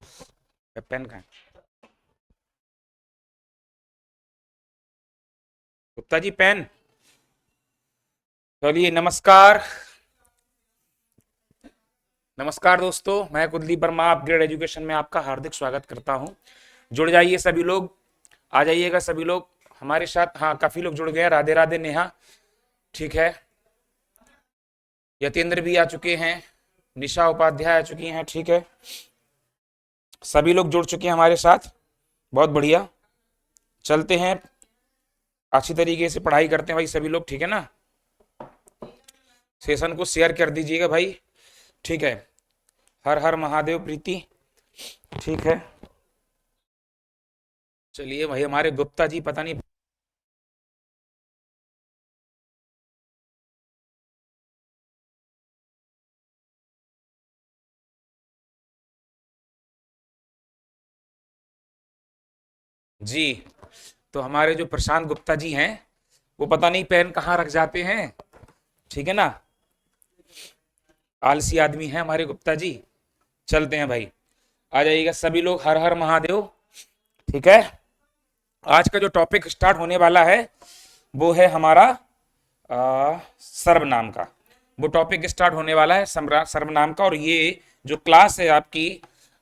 Pen कहाँ है? Gupta ji pen. चलिए नमस्कार। नमस्कार दोस्तों, मैं कुलदीप वर्मा अपग्रेड एजुकेशन में आपका हार्दिक स्वागत करता हूं। जुड़ जाइए सभी लोग, आ जाइएगा सभी लोग हमारे साथ। हाँ, काफी लोग जुड़ गए हैं। राधे राधे नेहा, ठीक है। यतेंद्र भी आ चुके हैं, निशा उपाध्याय आ चुकी हैं, ठीक है। सभी लोग जुड़ चुके हैं हमारे साथ, बहुत बढ़िया। चलते हैं, अच्छी तरीके से पढ़ाई करते हैं भाई सभी लोग, ठीक है ना। सेशन को शेयर कर दीजिएगा भाई, ठीक है। हर हर महादेव प्रीति, ठीक है। चलिए भाई, हमारे गुप्ता जी पता नहीं। जी, तो हमारे जो प्रशांत गुप्ता जी हैं, वो पता नहीं पेन कहाँ रख जाते हैं, ठीक है ना। आलसी आदमी है हमारे गुप्ता जी। चलते हैं भाई, आ जाइएगा सभी लोग। हर हर महादेव, ठीक है। आज का जो टॉपिक स्टार्ट होने वाला है वो है हमारा सर्वनाम का। वो टॉपिक स्टार्ट होने वाला है सर्वनाम का। और ये जो क्लास है आपकी,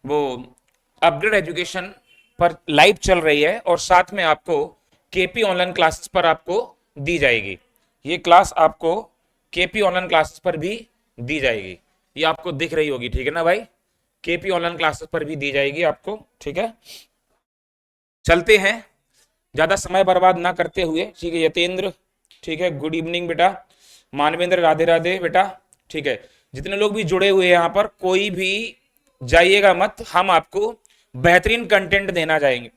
वो अपग्रेड एजुकेशन पर लाइव चल रही है, और साथ में आपको केपी ऑनलाइन क्लासेस पर आपको दी जाएगी। ये क्लास आपको केपी ऑनलाइन क्लासेस पर भी दी जाएगी। ये आपको दिख रही होगी, ठीक है ना भाई। केपी ऑनलाइन क्लासेस पर भी दी जाएगी आपको, ठीक है। चलते हैं, ज्यादा समय बर्बाद ना करते हुए, ठीक है। यतेंद्र, ठीक है, गुड इवनिंग बेटा। मानवेंद्र, राधे राधे बेटा, ठीक है। जितने लोग भी जुड़े हुए हैं यहाँ पर, कोई भी जाइएगा मत, हम आपको बेहतरीन कंटेंट देना जाएंगे,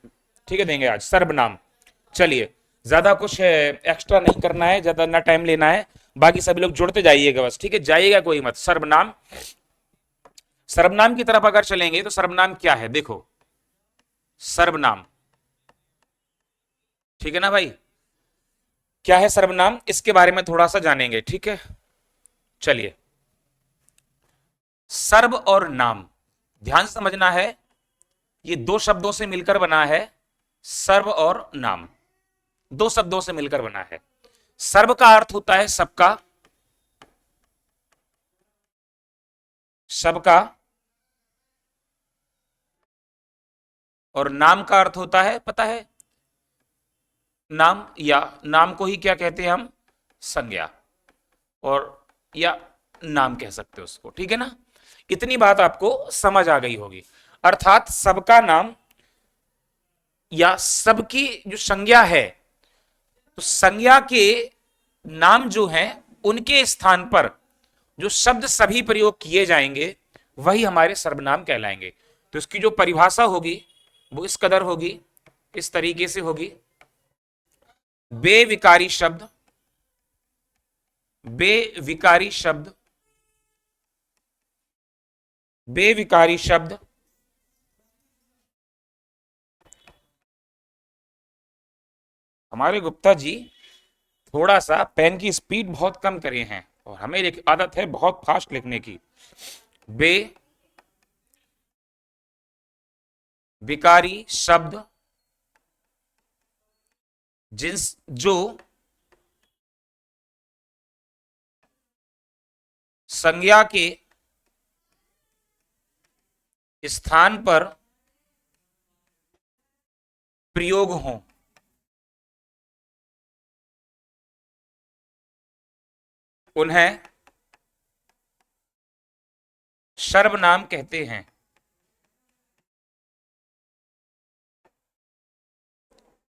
ठीक है, देंगे आज सर्वनाम। चलिए, ज्यादा कुछ एक्स्ट्रा नहीं करना है, ज्यादा ना टाइम लेना है। बाकी सभी लोग जुड़ते जाइएगा बस, ठीक है, जाइएगा कोई मत। सर्वनाम, सर्वनाम की तरफ अगर चलेंगे तो सर्वनाम क्या है, देखो। सर्वनाम, ठीक है ना भाई। क्या है सर्वनाम, इसके बारे में थोड़ा सा जानेंगे, ठीक है। चलिए, सर्व और नाम ध्यान से समझना है। ये दो शब्दों से मिलकर बना है, सर्व और नाम। दो शब्दों से मिलकर बना है। सर्व का अर्थ होता है सबका, सबका। और नाम का अर्थ होता है, पता है, नाम, या नाम को ही क्या कहते हैं हम, संज्ञा, और या नाम कह सकते हो उसको, ठीक है ना। इतनी बात आपको समझ आ गई होगी। अर्थात सबका नाम या सबकी जो संज्ञा है, तो संज्ञा के नाम जो हैं उनके स्थान पर जो शब्द सभी प्रयोग किए जाएंगे वही हमारे सर्वनाम कहलाएंगे। तो इसकी जो परिभाषा होगी वो इस कदर होगी, इस तरीके से होगी। बेविकारी शब्द, बेविकारी शब्द, बेविकारी शब्द हमारे गुप्ता जी थोड़ा सा पेन की स्पीड बहुत कम करे हैं, और हमें एक आदत है बहुत फास्ट लिखने की। बेविकारी शब्द जिस जो संज्ञा के स्थान पर प्रयोग हो, उन्हें सर्वनाम कहते हैं।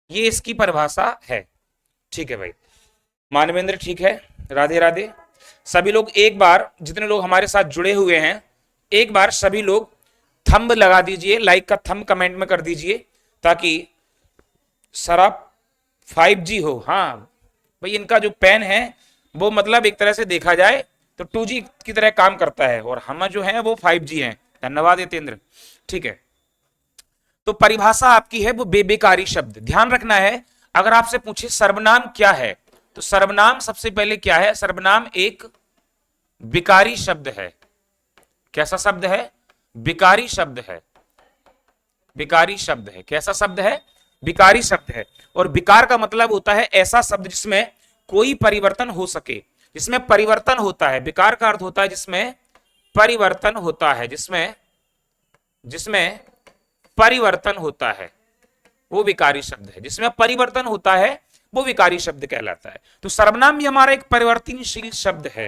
ये इसकी परिभाषा है, ठीक है भाई। मानवेंद्र, ठीक है, राधे राधे। सभी लोग एक बार, जितने लोग हमारे साथ जुड़े हुए हैं, एक बार सभी लोग थंब लगा दीजिए, लाइक का थंब कमेंट में कर दीजिए, ताकि सारा 5G हो। हाँ भाई, इनका जो पेन है वो मतलब एक तरह से देखा जाए तो 2G की तरह काम करता है, और हम जो है वो 5G है। धन्यवाद यतेंद्र, ठीक है। तो परिभाषा आपकी है वो बेबेकारी शब्द। ध्यान रखना है, अगर आपसे पूछे सर्वनाम क्या है, तो सर्वनाम सबसे पहले क्या है, सर्वनाम एक विकारी शब्द है। कैसा शब्द है, विकारी शब्द है। विकारी शब्द है। कैसा शब्द है? विकारी शब्द है। और विकार का मतलब होता है ऐसा शब्द जिसमें कोई परिवर्तन हो सके, जिसमें परिवर्तन होता है। विकार का अर्थ होता है जिसमें परिवर्तन होता है, जिसमें जिसमें परिवर्तन होता है वो विकारी शब्द है। जिसमें परिवर्तन होता है वो विकारी शब्द कहलाता है। तो सर्वनाम भी हमारा एक परिवर्तनशील शब्द है,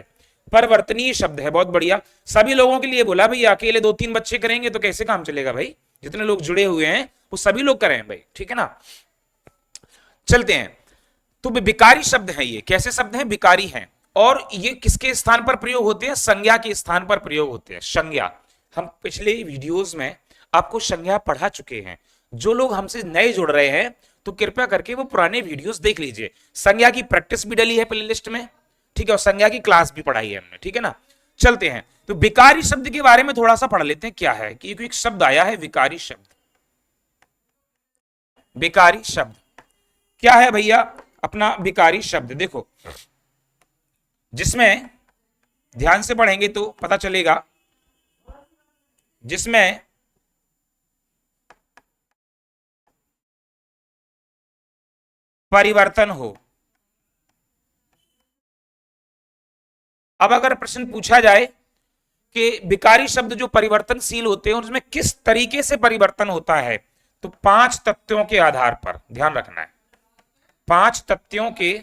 परिवर्तनीय शब्द है। बहुत बढ़िया। सभी लोगों के लिए बोला भाई, अकेले 2-3 बच्चे करेंगे तो कैसे काम चलेगा भाई? जितने लोग जुड़े हुए हैं वो सभी लोग करें भाई, ठीक है ना। चलते हैं। तो विकारी शब्द है ये। कैसे शब्द हैं? विकारी हैं। और ये किसके स्थान पर प्रयोग होते हैं? संज्ञा के स्थान पर प्रयोग होते हैं। संज्ञा, हम पिछले वीडियोस में आपको संज्ञा पढ़ा चुके हैं। जो लोग हमसे नए जुड़ रहे हैं तो कृपया करके वो पुराने वीडियोस देख लीजिए। संज्ञा की प्रैक्टिस भी डली है प्लेलिस्ट में, ठीक है, और संज्ञा की क्लास भी पढ़ाई है हमने, ठीक है ना। चलते हैं। तो विकारी शब्द के बारे में थोड़ा सा पढ़ लेते हैं। क्या है कि एक शब्द आया है विकारी शब्द। विकारी शब्द क्या है भैया? अपना विकारी शब्द देखो, जिसमें ध्यान से पढ़ेंगे तो पता चलेगा, जिसमें परिवर्तन हो। अब अगर प्रश्न पूछा जाए कि विकारी शब्द जो परिवर्तनशील होते हैं उसमें किस तरीके से परिवर्तन होता है, तो 5 तथ्यों के आधार पर ध्यान रखना है। 5 तथ्यों के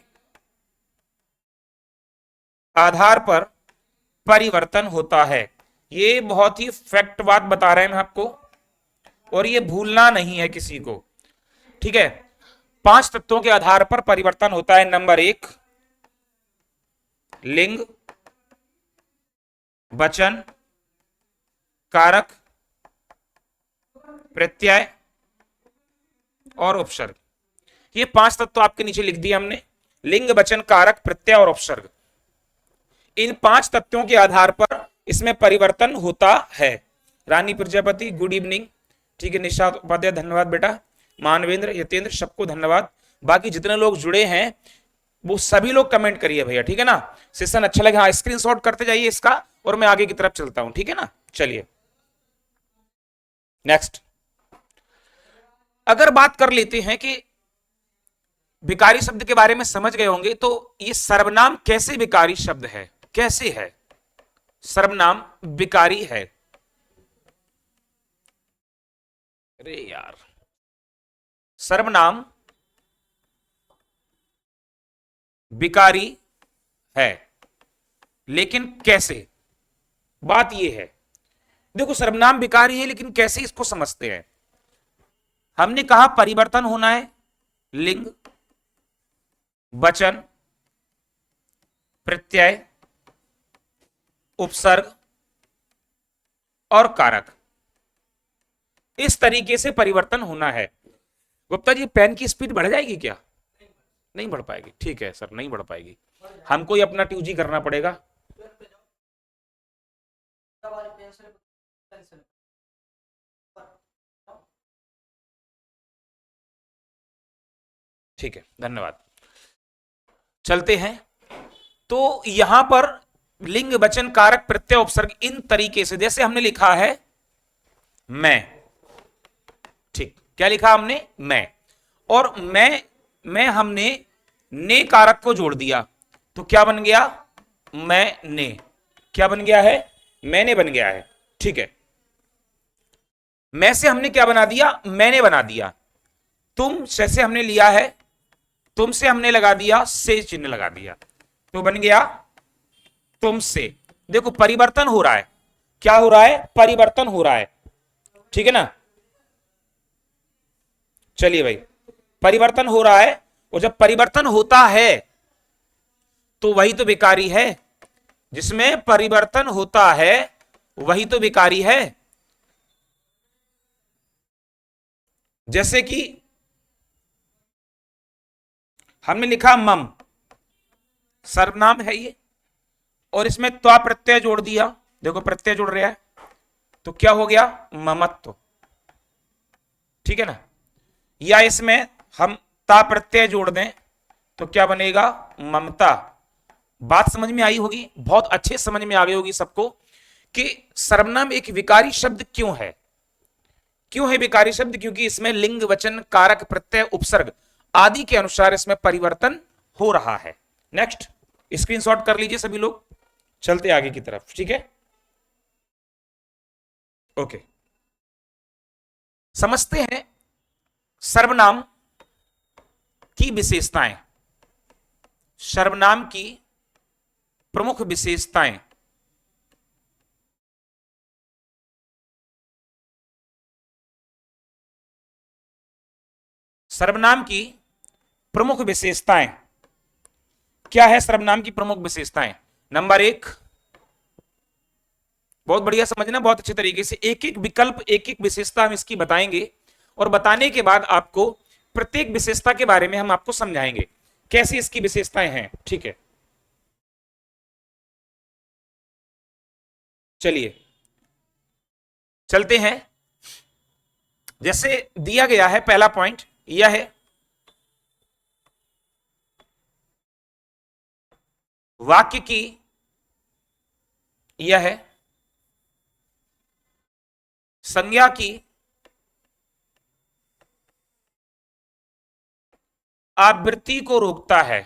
आधार पर परिवर्तन होता है। ये बहुत ही फैक्ट बात बता रहे हैं मैं आपको, और ये भूलना नहीं है किसी को, ठीक है। 5 तत्वों के आधार पर परिवर्तन होता है। नंबर 1, लिंग, वचन, कारक, प्रत्यय और उपसर्ग। ये 5 तत्व आपके नीचे लिख दिए हमने। लिंग, वचन, कारक, प्रत्यय और उपसर्ग। इन 5 तत्वों के आधार पर इसमें परिवर्तन होता है। रानी प्रजापति गुड इवनिंग, ठीक है। निशात उपाध्याय धन्यवाद बेटा। मानवेंद्र, यतेंद्र, सबको धन्यवाद। बाकी जितने लोग जुड़े हैं वो सभी लोग कमेंट करिए भैया, ठीक है ना। सेशन अच्छा लगे हाँ स्क्रीनशॉट करते जाइए इसका, और मैं आगे की तरफ चलता हूं, ठीक है ना। चलिए नेक्स्ट। अगर बात कर लेते हैं कि विकारी शब्द के बारे में समझ गए होंगे, तो ये सर्वनाम कैसे विकारी शब्द है? कैसे है सर्वनाम विकारी है? अरे यार, सर्वनाम विकारी है, लेकिन कैसे? बात यह है, देखो सर्वनाम विकारी है लेकिन कैसे इसको समझते हैं। हमने कहा परिवर्तन होना है। लिंग, वचन, प्रत्यय, उपसर्ग और कारक, इस तरीके से परिवर्तन होना है। गुप्ता जी पेन की स्पीड बढ़ जाएगी क्या? नहीं बढ़ पाएगी, ठीक है सर, नहीं बढ़ पाएगी। हमको ही अपना ट्यूजी करना पड़ेगा। ठीक है, धन्यवाद। चलते हैं। तो यहां पर लिंग, वचन, कारक, प्रत्यय, उपसर्ग, इन तरीके से, जैसे हमने लिखा है मैं, ठीक, क्या लिखा हमने? मैं। और मैं हमने ने कारक को जोड़ दिया तो क्या बन गया? मैंने। क्या बन गया है? मैंने बन गया है, ठीक है। मैं से हमने क्या बना दिया? मैंने बना दिया। तुम से हमने लिया है, तुमसे हमने लगा दिया से चिन्ह लगा दिया, तो बन गया तुमसे। देखो परिवर्तन हो रहा है। क्या हो रहा है? परिवर्तन हो रहा है, ठीक है ना। चलिए भाई, परिवर्तन हो रहा है, और जब परिवर्तन होता है तो वही तो विकारी है। जिसमें परिवर्तन होता है वही तो विकारी है। जैसे कि हमने लिखा मम, सर्वनाम है ये, और इसमें त्वा प्रत्यय जोड़ दिया। देखो प्रत्यय जुड़ रहा है तो क्या हो गया? ममत्व, ठीक है ना। या इसमें हम ता प्रत्यय जोड़ दें तो क्या बनेगा? ममता। बात समझ में आई होगी, बहुत अच्छे समझ में आ गई होगी सबको कि सर्वनाम एक विकारी शब्द क्यों है। क्यों है विकारी शब्द? क्योंकि इसमें लिंग, वचन, कारक, प्रत्यय, उपसर्ग आदि के अनुसार इसमें परिवर्तन हो रहा है। नेक्स्ट, स्क्रीनशॉट कर लीजिए सभी लोग, चलते आगे की तरफ, ठीक है। ओके, समझते हैं सर्वनाम की विशेषताएं, सर्वनाम की प्रमुख विशेषताएं। सर्वनाम की प्रमुख विशेषताएं क्या है? सर्वनाम की प्रमुख विशेषताएं, नंबर 1, बहुत बढ़िया समझना बहुत अच्छे तरीके से, एक एक विकल्प, एक एक विशेषता हम इसकी बताएंगे और बताने के बाद आपको प्रत्येक विशेषता के बारे में हम आपको समझाएंगे कैसी इसकी विशेषताएं हैं, ठीक है। चलिए चलते हैं। जैसे दिया गया है, पहला पॉइंट यह है, वाक्य की, यह है संज्ञा की आवृत्ति को रोकता है।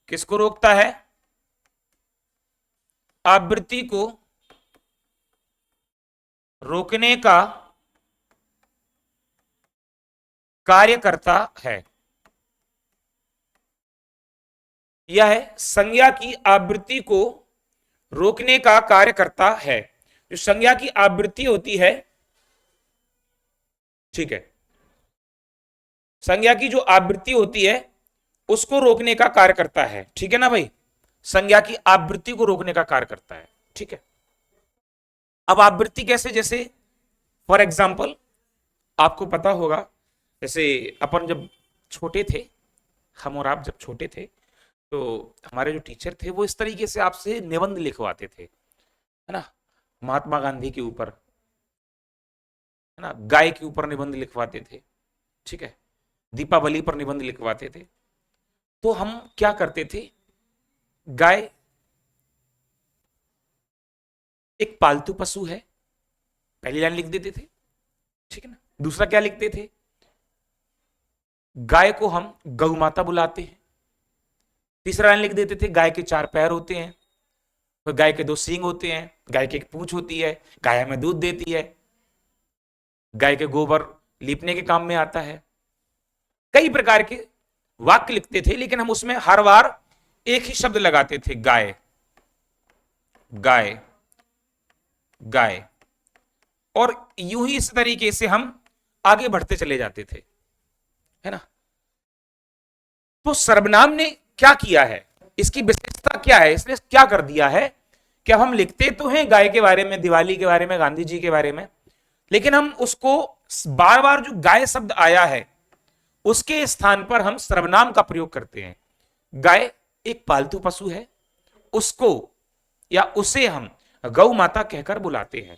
किसको रोकता है? आवृत्ति को रोकने का कार्य करता है। यह है संज्ञा की आवृत्ति को रोकने का कार्य करता है। जो संज्ञा की आवृत्ति होती है, ठीक है, संज्ञा की जो आवृत्ति होती है उसको रोकने का कार्य करता है, ठीक है ना भाई। संज्ञा की आवृत्ति को रोकने का कार्य करता है, ठीक है। अब आवृत्ति कैसे? जैसे फॉर एग्जाम्पल आपको पता होगा, जैसे अपन जब छोटे थे, हम और आप जब छोटे थे, तो हमारे जो टीचर थे वो इस तरीके से आपसे निबंध लिखवाते थे, है ना। महात्मा गांधी के ऊपर, है ना, गाय के ऊपर निबंध लिखवाते थे, ठीक है, दीपावली पर निबंध लिखवाते थे। तो हम क्या करते थे, गाय एक पालतू पशु है, पहली लाइन लिख देते थे, ठीक है ना। दूसरा क्या लिखते थे, गाय को हम गौ माता बुलाते हैं। तीसरा लाइन लिख देते थे, गाय के 4 पैर होते हैं, तो गाय के 2 सींग होते हैं, गाय की एक पूंछ होती है, गाय हमें दूध देती है, गाय के गोबर लीपने के काम में आता है। कई प्रकार के वाक्य लिखते थे, लेकिन हम उसमें हर बार एक ही शब्द लगाते थे, गाय गाय गाय, और यूं ही इस तरीके से हम आगे बढ़ते चले जाते थे, है ना। तो सर्वनाम ने क्या किया है, इसकी विशेषता क्या है, इसने क्या कर दिया है कि अब हम लिखते तो हैं गाय के बारे में, दिवाली के बारे में, गांधी जी के बारे में, लेकिन हम उसको बार बार जो गाय शब्द आया है उसके स्थान पर हम सर्वनाम का प्रयोग करते हैं। गाय एक पालतू पशु है, उसको या उसे हम गौ माता कहकर बुलाते हैं।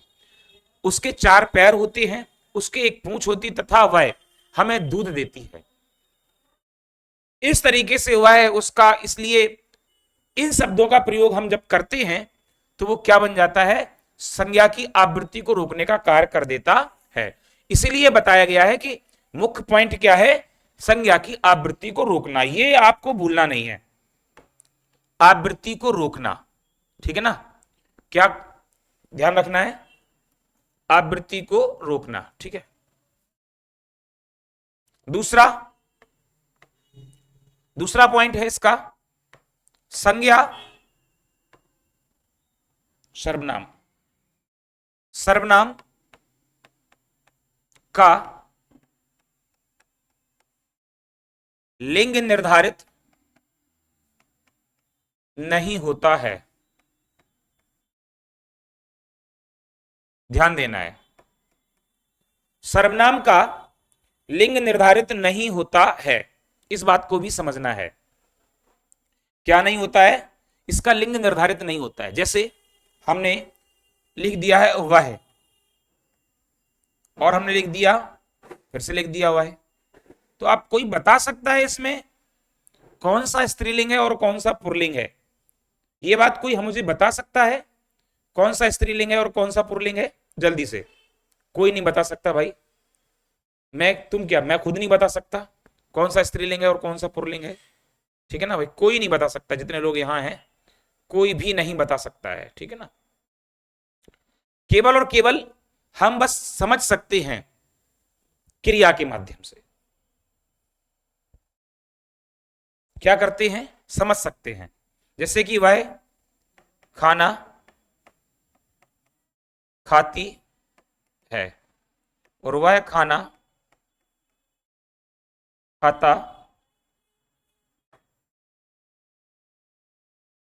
उसके 4 पैर होते हैं, उसके एक पूंछ होती, तथा वह हमें दूध देती है। इस तरीके से हुआ है उसका, इसलिए इन शब्दों का प्रयोग हम जब करते हैं तो वो क्या बन जाता है, संज्ञा की आवृत्ति को रोकने का कार्य कर देता है। इसीलिए बताया गया है कि मुख्य पॉइंट क्या है, संज्ञा की आवृत्ति को रोकना, ये आपको भूलना नहीं है, आवृत्ति को रोकना, ठीक है ना। क्या ध्यान रखना है, आवृत्ति को रोकना, ठीक है। दूसरा पॉइंट है इसका, संज्ञा सर्वनाम, सर्वनाम का लिंग निर्धारित नहीं होता है। ध्यान देना है, सर्वनाम का लिंग निर्धारित नहीं होता है, इस बात को भी समझना है। क्या नहीं होता है, इसका लिंग निर्धारित नहीं होता है। जैसे हमने लिख दिया है वह, और हमने लिख दिया, फिर से लिख दिया वह, तो आप कोई बता सकता है इसमें कौन सा स्त्रीलिंग है और कौन सा पुल्लिंग है? ये बात कोई मुझे बता सकता है कौन सा स्त्रीलिंग है और कौन सा पुल्लिंग है? जल्दी से कोई नहीं बता सकता भाई। मैं खुद नहीं बता सकता कौन सा स्त्रीलिंग है और कौन सा पुल्लिंग है। ठीक है ना भाई, कोई नहीं बता सकता, जितने लोग यहां हैं कोई भी नहीं बता सकता है। ठीक है ना, केवल और केवल हम बस समझ सकते हैं क्रिया के माध्यम से। क्या करते हैं, समझ सकते हैं। जैसे कि वह खाना खाती है और वह खाना खाता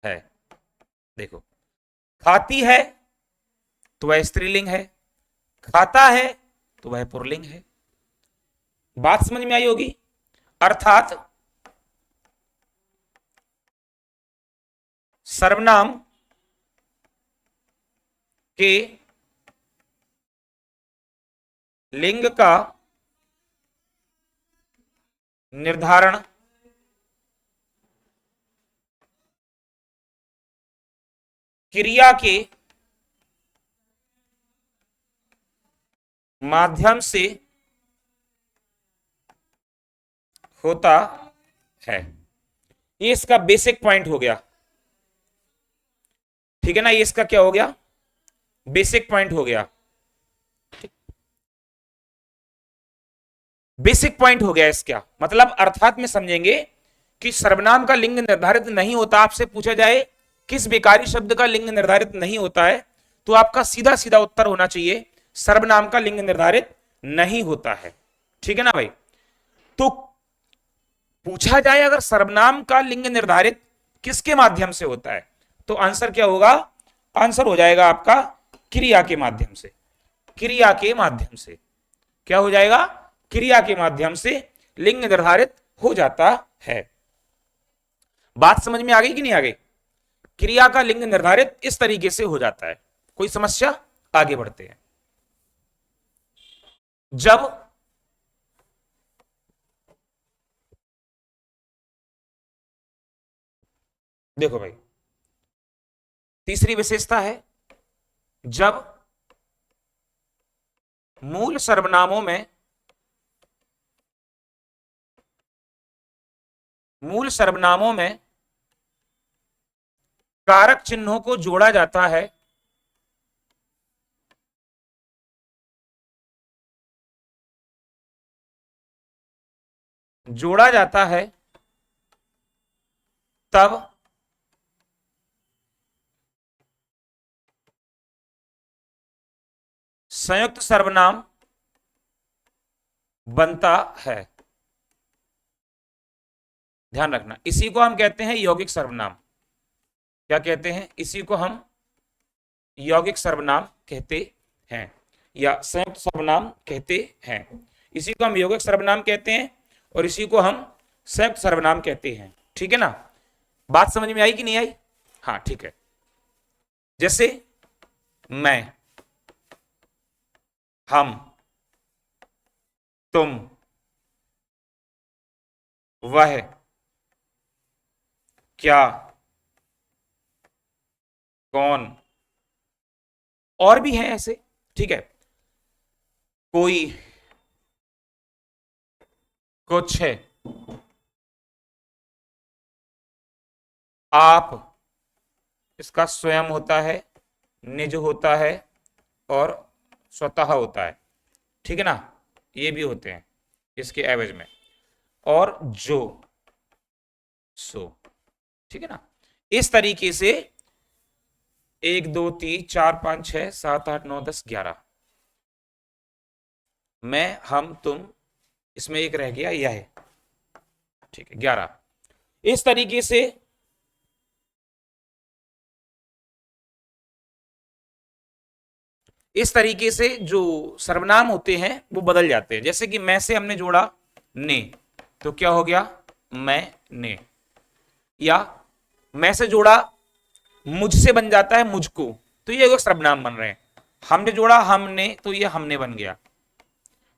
है। देखो, खाती है तो वह स्त्रीलिंग है, खाता है तो वह पुल्लिंग है। बात समझ में आई होगी। अर्थात सर्वनाम के लिंग का निर्धारण क्रिया के माध्यम से होता है। ये इसका बेसिक पॉइंट हो गया। ठीक है ना, ये इसका क्या हो गया, बेसिक पॉइंट हो गया। बेसिक पॉइंट हो गया इसका मतलब, अर्थात में समझेंगे कि सर्वनाम का लिंग निर्धारित नहीं होता। आपसे पूछा जाए किस बेकारी शब्द का लिंग निर्धारित नहीं होता है, तो आपका सीधा सीधा उत्तर होना चाहिए सर्वनाम का लिंग निर्धारित नहीं होता है। ठीक है ना भाई। तो पूछा जाए अगर सर्वनाम का लिंग निर्धारित किसके माध्यम से होता है, तो आंसर क्या होगा, आंसर हो जाएगा आपका क्रिया के माध्यम से। क्रिया के माध्यम से क्या हो जाएगा, क्रिया के माध्यम से लिंग निर्धारित हो जाता है। बात समझ में आ गई कि नहीं आ गई। क्रिया का लिंग निर्धारित इस तरीके से हो जाता है। कोई समस्या, आगे बढ़ते हैं। जब देखो भाई, तीसरी विशेषता है, जब मूल सर्वनामों में कारक चिन्हों को जोड़ा जाता है, तब संयुक्त सर्वनाम बनता है। ध्यान रखना, इसी को हम कहते हैं यौगिक सर्वनाम। क्या कहते हैं, इसी को हम यौगिक सर्वनाम कहते हैं या संयुक्त सर्वनाम कहते हैं। इसी को हम यौगिक सर्वनाम कहते हैं और इसी को हम संयुक्त सर्वनाम कहते हैं। ठीक है ना, बात समझ में आई कि नहीं आई। हाँ ठीक है। जैसे मैं, हम, तुम, वह, क्या, कौन, और भी हैं ऐसे। ठीक है, कोई, कुछ है, आप, इसका स्वयं होता है, निज होता है और स्वतः होता है। ठीक है ना, ये भी होते हैं इसके एवज में, और जो, सो। ठीक है ना, इस तरीके से 1 2 3 4 5 6 7 8 9 10 11, मैं, हम, तुम, इसमें एक रह गया यह। ठीक है, 11। इस तरीके से जो सर्वनाम होते हैं वो बदल जाते हैं। जैसे कि मैं से हमने जोड़ा ने, तो क्या हो गया, मैं ने। या मैं से जोड़ा मुझसे बन जाता है मुझको, तो ये सर्वनाम बन रहे हैं। हमने जोड़ा हमने, तो ये हमने बन गया।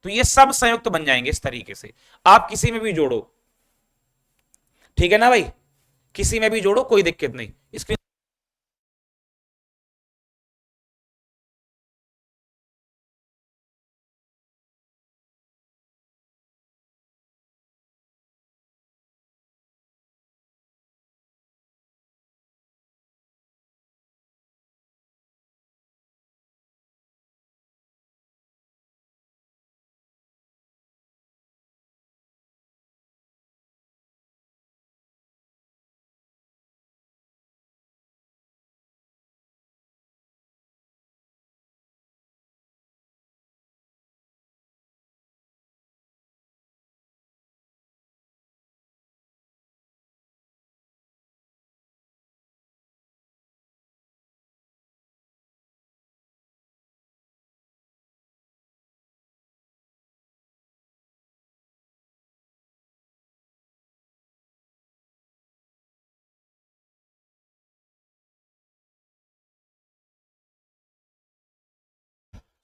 तो ये सब संयुक्त बन जाएंगे इस तरीके से। आप किसी में भी जोड़ो, ठीक है ना भाई, किसी में भी जोड़ो, कोई दिक्कत नहीं। इसके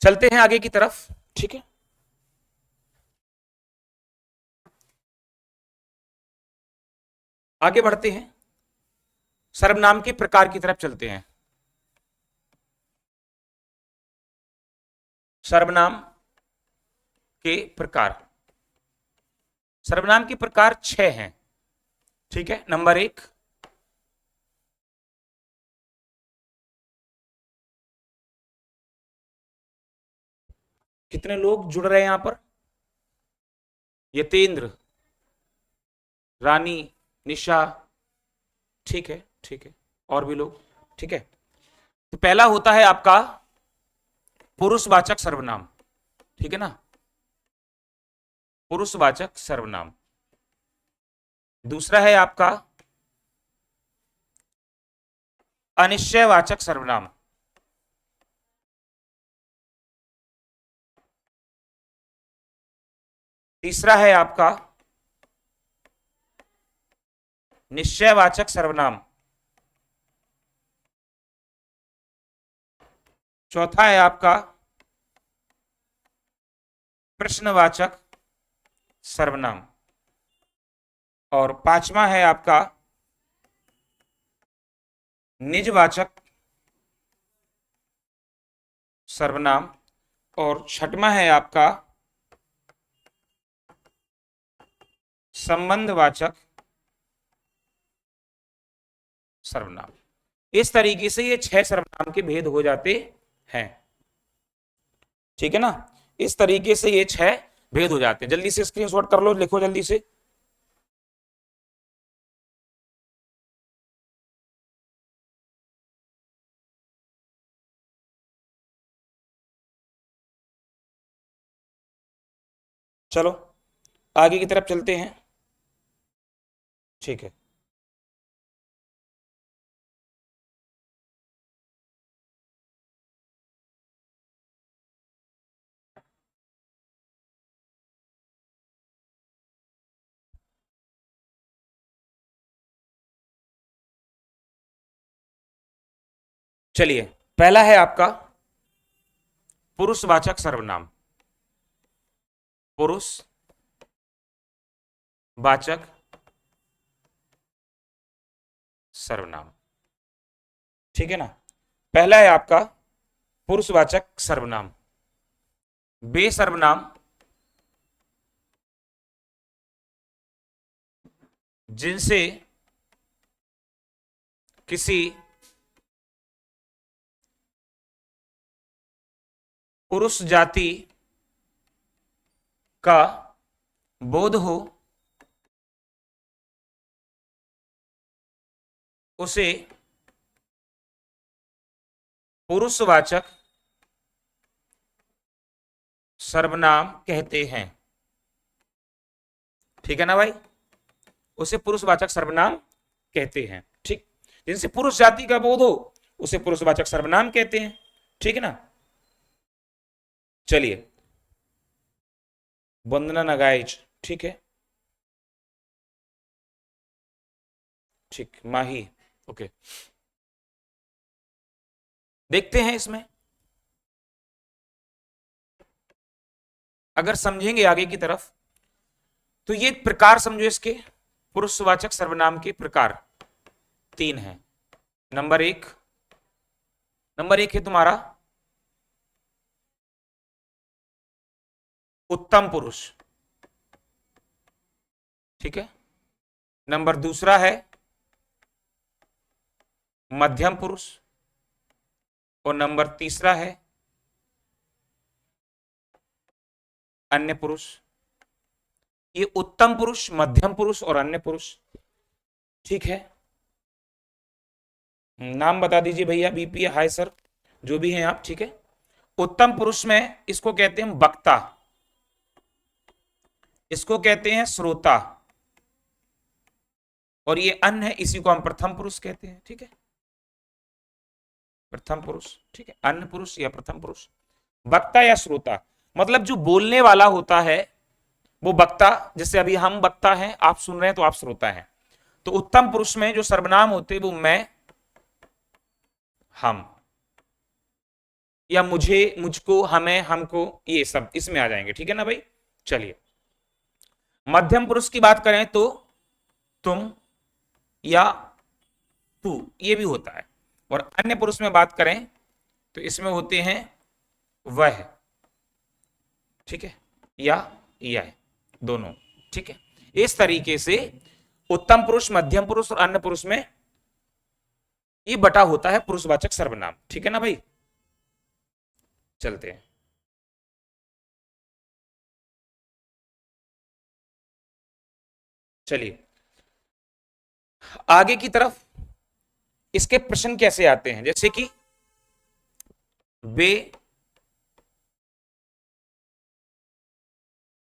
चलते हैं आगे की तरफ, ठीक है। आगे बढ़ते हैं, सर्वनाम के प्रकार की तरफ चलते हैं। सर्वनाम के प्रकार, सर्वनाम के प्रकार 6 हैं, ठीक है। नंबर 1, कितने लोग जुड़ रहे हैं यहां पर? यतेंद्र, रानी, निशा, ठीक है ठीक है, और भी लोग, ठीक है। तो पहला होता है आपका पुरुषवाचक सर्वनाम, ठीक है ना, पुरुषवाचक सर्वनाम। दूसरा है आपका अनिश्चयवाचक सर्वनाम। तीसरा है आपका निश्चयवाचक सर्वनाम। चौथा है आपका प्रश्नवाचक सर्वनाम। और पांचवा है आपका निजवाचक सर्वनाम। और छठवां है आपका संबंधवाचक सर्वनाम। इस तरीके से ये 6 सर्वनाम के भेद हो जाते हैं, ठीक है ना। इस तरीके से ये 6 भेद हो जाते हैं। जल्दी से स्क्रीनशॉट कर लो, लिखो जल्दी से। चलो आगे की तरफ चलते हैं, ठीक है। चलिए, पहला है आपका पुरुषवाचक सर्वनाम। पुरुषवाचक सर्वनाम, ठीक है ना। पहला है आपका पुरुषवाचक सर्वनाम। वे सर्वनाम जिनसे किसी पुरुष जाति का बोध हो, उसे पुरुषवाचक सर्वनाम कहते हैं, ठीक है ना भाई। उसे पुरुषवाचक सर्वनाम कहते हैं, ठीक। जिनसे पुरुष जाति का बोध हो उसे पुरुषवाचक सर्वनाम कहते हैं, ठीक है ना। चलिए, वंदना नगाइज, ठीक है, ठीक। माही, ओके। देखते हैं इसमें, अगर समझेंगे आगे की तरफ तो ये प्रकार समझो इसके। पुरुषवाचक सर्वनाम के प्रकार 3 हैं। नंबर 1, है तुम्हारा उत्तम पुरुष, ठीक है। नंबर 2 है मध्यम पुरुष। और नंबर 3 है अन्य पुरुष। ये उत्तम पुरुष, मध्यम पुरुष और अन्य पुरुष, ठीक है। नाम बता दीजिए भैया, बीपी, हाय सर, जो भी हैं आप, ठीक है। उत्तम पुरुष में इसको कहते हैं वक्ता, इसको कहते हैं श्रोता, और ये अन्य है, इसी को हम प्रथम पुरुष कहते हैं, ठीक है। प्रथम पुरुष, ठीक है। अन्य पुरुष या प्रथम पुरुष, वक्ता या श्रोता, मतलब जो बोलने वाला होता है वो वक्ता। जैसे अभी हम वक्ता हैं, आप सुन रहे हैं तो आप श्रोता हैं। तो उत्तम पुरुष में जो सर्वनाम होते हैं वो मैं, हम, या मुझे, मुझको, हमें, हमको, ये सब इसमें आ जाएंगे, ठीक है ना भाई। चलिए, मध्यम पुरुष की बात करें तो तुम या तू, ये भी होता है। और अन्य पुरुष में बात करें तो इसमें होते हैं वह, ठीक है, या यह, दोनों, ठीक है। इस तरीके से उत्तम पुरुष, मध्यम पुरुष और अन्य पुरुष में ये बटा होता है पुरुषवाचक सर्वनाम, ठीक है ना भाई। चलते हैं, चलिए आगे की तरफ। इसके प्रश्न कैसे आते हैं, जैसे कि वे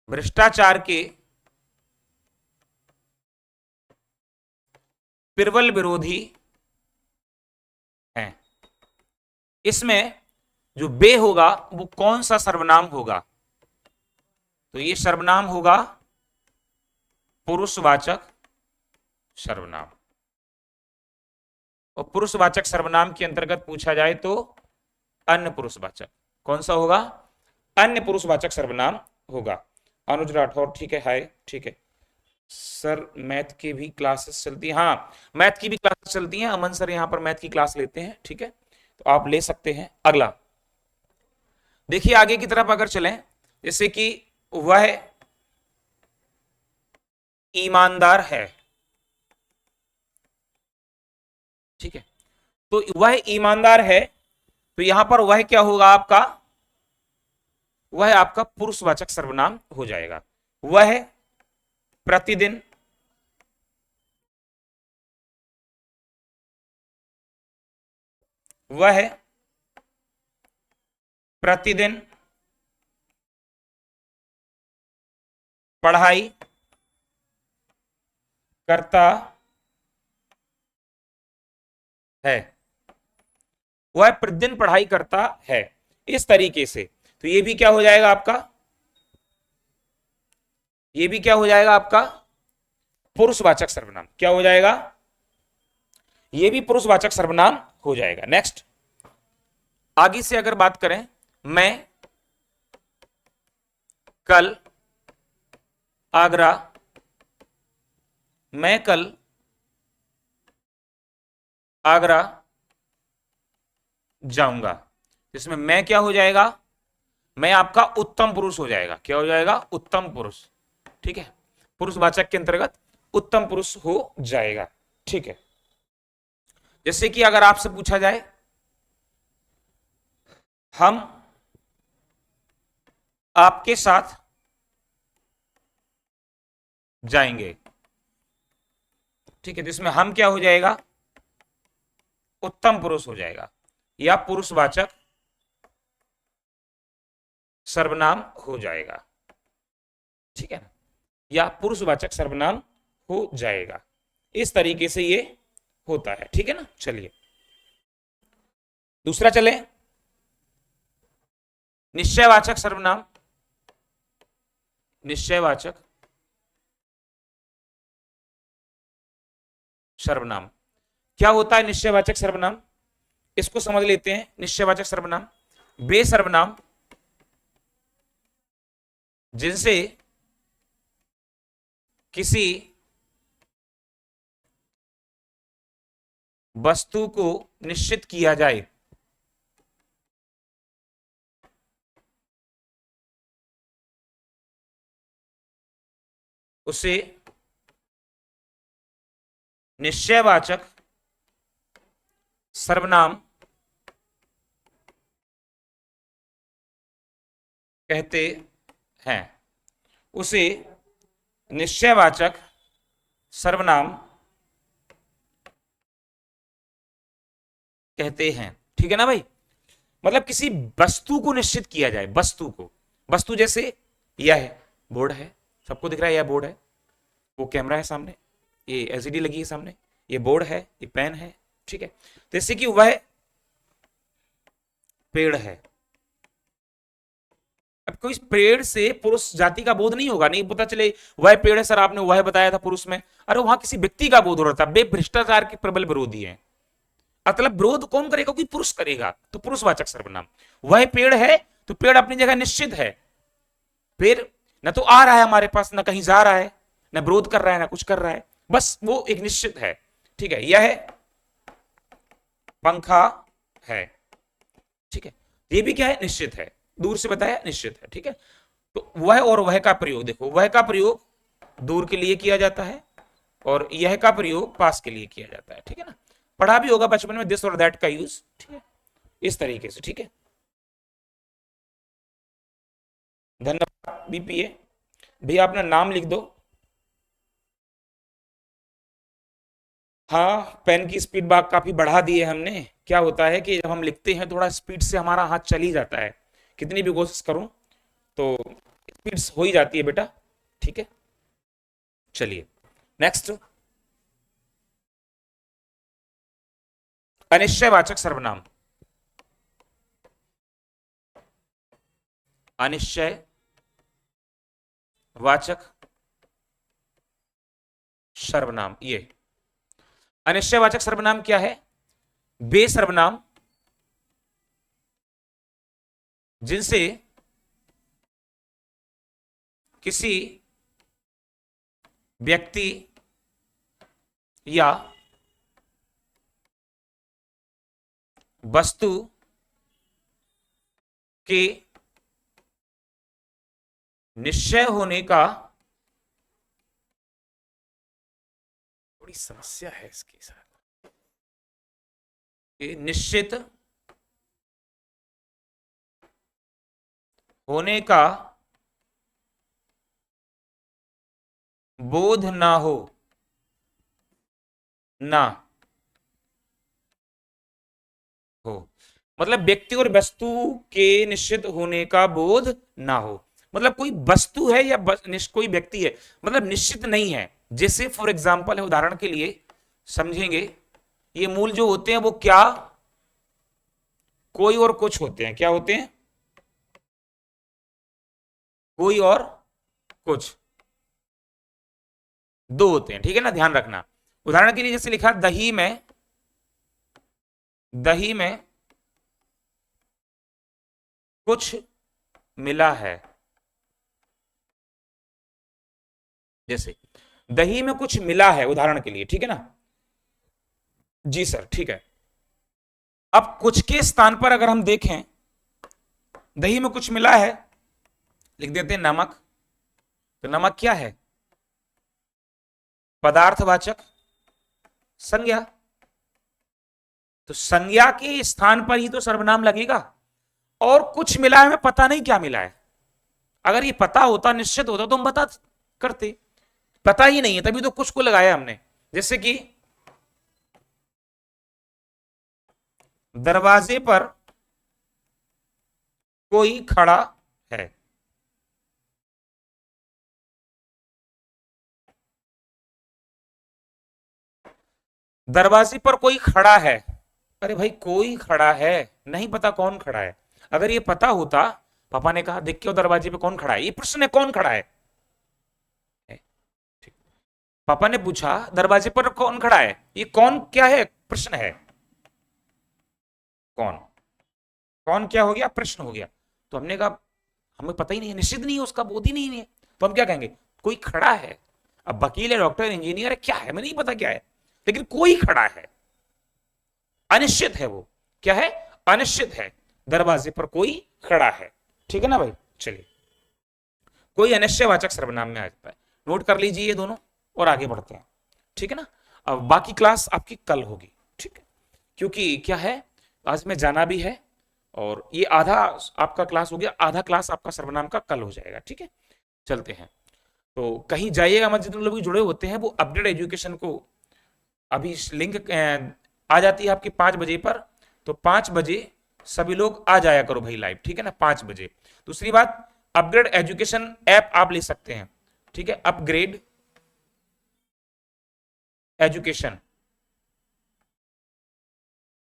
भ्रष्टाचार के प्रबल विरोधी हैं। इसमें जो बे होगा वो कौन सा सर्वनाम होगा, तो ये सर्वनाम होगा पुरुषवाचक सर्वनाम। और पुरुषवाचक सर्वनाम के अंतर्गत पूछा जाए तो अन्य पुरुषवाचक, कौन सा होगा, अन्य पुरुषवाचक सर्वनाम होगा। अनुज राठौर, ठीक है, हाय, ठीक है सर। मैथ की भी क्लासेस चलती है, हाँ मैथ की भी क्लासेस चलती हैं, अमन सर यहाँ पर मैथ की क्लास लेते हैं, ठीक है, तो आप ले सकते हैं। अगला देखिए, आगे की तरफ अगर चलें, जैसे कि वह ईमानदार है, ठीक है, तो वह ईमानदार है, तो यहां पर वह क्या होगा आपका, वह आपका पुरुषवाचक सर्वनाम हो जाएगा। वह प्रतिदिन वह प्रतिदिन पढ़ाई करता है, वह प्रतिदिन पढ़ाई करता है, इस तरीके से। तो ये भी क्या हो जाएगा आपका, ये भी क्या हो जाएगा आपका पुरुषवाचक सर्वनाम, क्या हो जाएगा, ये भी पुरुषवाचक सर्वनाम हो जाएगा। नेक्स्ट, आगे से अगर बात करें, मैं कल आगरा, मैं कल आगरा जाऊंगा, इसमें मैं क्या हो जाएगा, मैं आपका उत्तम पुरुष हो जाएगा, क्या हो जाएगा, उत्तम पुरुष, ठीक है, पुरुषवाचक के अंतर्गत उत्तम पुरुष हो जाएगा, ठीक है। जैसे कि अगर आपसे पूछा जाए हम आपके साथ जाएंगे, ठीक है, तो इसमें हम क्या हो जाएगा, उत्तम पुरुष हो जाएगा, या पुरुषवाचक सर्वनाम हो जाएगा, ठीक है ना, या पुरुषवाचक सर्वनाम हो जाएगा। इस तरीके से ये होता है, ठीक है ना। चलिए दूसरा चले, निश्चयवाचक सर्वनाम, निश्चयवाचक सर्वनाम क्या होता है, निश्चयवाचक सर्वनाम इसको समझ लेते हैं। निश्चयवाचक सर्वनाम वे सर्वनाम जिनसे किसी वस्तु को निश्चित किया जाए, उसे निश्चयवाचक सर्वनाम कहते हैं, उसे निश्चयवाचक सर्वनाम कहते हैं, ठीक है ना भाई। मतलब किसी वस्तु को निश्चित किया जाए, वस्तु को, वस्तु जैसे यह बोर्ड है, सबको दिख रहा है, यह बोर्ड है, वो कैमरा है सामने, ये एलसीडी लगी है सामने, ये बोर्ड है, ये पेन है, ठीक है। तो जैसे कि वह पेड़ है, अब कोई पेड़ से पुरुष जाति का बोध नहीं होगा, नहीं पता चले वह पेड़ है सर, आपने वह बताया था पुरुष में, अरे वहां किसी व्यक्ति का बोध हो रहा था, वे भ्रष्टाचार के प्रबल विरोधी है, मतलब विरोध कौन करेगा? कोई पुरुष करेगा, तो पुरुषवाचक सर्वनाम। वह पेड़ है, तो पेड़ अपनी जगह निश्चित है। पेड़ न तो आ रहा है हमारे पास, न कहीं जा रहा है, न विरोध कर रहा है, न कुछ कर रहा है, बस वो एक निश्चित है। ठीक है, यह पंखा है। ठीक है, ये भी क्या है? निश्चित है, दूर से बताया निश्चित है। ठीक है, तो वह और वह का प्रयोग देखो, वह का प्रयोग दूर के लिए किया जाता है और यह का प्रयोग पास के लिए किया जाता है। ठीक है ना, पढ़ा भी होगा बचपन में दिस और दैट का यूज। ठीक है, इस तरीके से। ठीक है, धन्यवाद बीपीए भैया, अपना नाम लिख दो। हाँ, पेन की स्पीड बाग काफी बढ़ा दी है हमने। क्या होता है कि जब हम लिखते हैं थोड़ा स्पीड से हमारा हाथ चल ही जाता है, कितनी भी कोशिश करूं तो स्पीड हो ही जाती है बेटा। ठीक है, चलिए नेक्स्ट, अनिश्चयवाचक सर्वनाम। अनिश्चय वाचक सर्वनाम, ये अनिश्चयवाचक सर्वनाम क्या है? वे सर्वनाम जिनसे किसी व्यक्ति या वस्तु के निश्चय होने का, थोड़ी समस्या है इसके साथ, कि निश्चित होने का बोध ना हो, ना हो, मतलब व्यक्ति और वस्तु के निश्चित होने का बोध ना हो। मतलब कोई वस्तु है या कोई व्यक्ति है, मतलब निश्चित नहीं है। जैसे फॉर एग्जाम्पल है, उदाहरण के लिए समझेंगे, ये मूल जो होते हैं वो क्या, कोई और कुछ होते हैं। क्या होते हैं? कोई और कुछ, दो होते हैं। ठीक है ना, ध्यान रखना। उदाहरण के लिए जैसे लिखा दही में, दही में कुछ मिला है। जैसे दही में कुछ मिला है, उदाहरण के लिए। ठीक है ना, जी सर, ठीक है। अब कुछ के स्थान पर अगर हम देखें, दही में कुछ मिला है, लिख देते हैं नमक। तो नमक क्या है? पदार्थवाचक संज्ञा। तो संज्ञा के स्थान पर ही तो सर्वनाम लगेगा। और कुछ मिला है, हमें पता नहीं क्या मिला है। अगर ये पता होता, निश्चित होता, तो हम बता करते। पता ही नहीं है, तभी तो कुछ को लगाया हमने। जैसे कि दरवाजे पर कोई खड़ा है। दरवाजे पर कोई खड़ा है। अरे भाई, कोई खड़ा है, नहीं पता कौन खड़ा है। अगर ये पता होता, पापा ने कहा देख के दरवाजे पे कौन खड़ा है, ये प्रश्न है कौन खड़ा है। पापा ने पूछा दरवाजे पर कौन खड़ा है, ये कौन क्या है, प्रश्न है। कौन, कौन क्या हो गया, प्रश्न हो गया। तो हमने कहा हमें पता ही नहीं है, निश्चित नहीं है, उसका बोध ही नहीं है, तो हम क्या कहेंगे? कोई खड़ा है। अब वकील है, डॉक्टर, इंजीनियर है, क्या है हमें नहीं पता क्या है, लेकिन कोई खड़ा है, अनिश्चित है। वो क्या है? अनिश्चित है। दरवाजे पर कोई खड़ा है। ठीक है ना भाई, चलिए, कोई अनिश्चयवाचक सर्वनाम में आ जाता है। नोट कर लीजिए ये दोनों और आगे बढ़ते हैं। ठीक है ना, अब बाकी क्लास आपकी कल होगी। ठीक है, क्योंकि क्या है, आज में जाना भी है और ये आधा आपका क्लास हो गया, आधा क्लास आपका सर्वनाम का कल हो जाएगा। ठीक है, चलते हैं। तो कहीं जाइएगा मत, जितने लोग जुड़े होते हैं वो अपडेट एजुकेशन को, अभी लिंक आ जाती है आपकी 5 बजे पर, तो 5 बजे सभी लोग आ जाया करो भाई लाइव। ठीक है ना, 5 बजे। दूसरी बात, अपग्रेड एजुकेशन ऐप आप ले सकते हैं। ठीक है, अपग्रेड एजुकेशन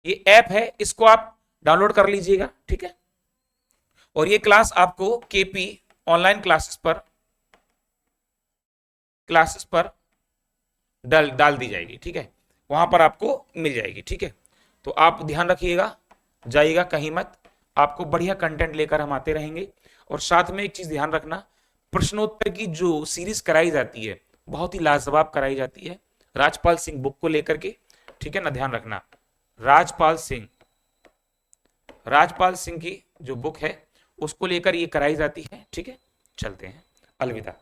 ये ऐप है, इसको आप डाउनलोड कर लीजिएगा। ठीक है, और ये क्लास आपको केपी ऑनलाइन क्लासेस पर डाल दी जाएगी। ठीक है, वहां पर आपको मिल जाएगी। ठीक है, तो आप ध्यान रखिएगा, जाइएगा कहीं मत, आपको बढ़िया कंटेंट लेकर हम आते रहेंगे। और साथ में एक चीज ध्यान रखना, प्रश्नोत्तर की जो सीरीज कराई जाती है बहुत ही लाजवाब कराई जाती है राजपाल सिंह बुक को लेकर के, ठीक है ना, ध्यान रखना। राजपाल सिंह, राजपाल सिंह की जो बुक है उसको लेकर ये कराई जाती है, ठीक है। चलते हैं, अलविदा।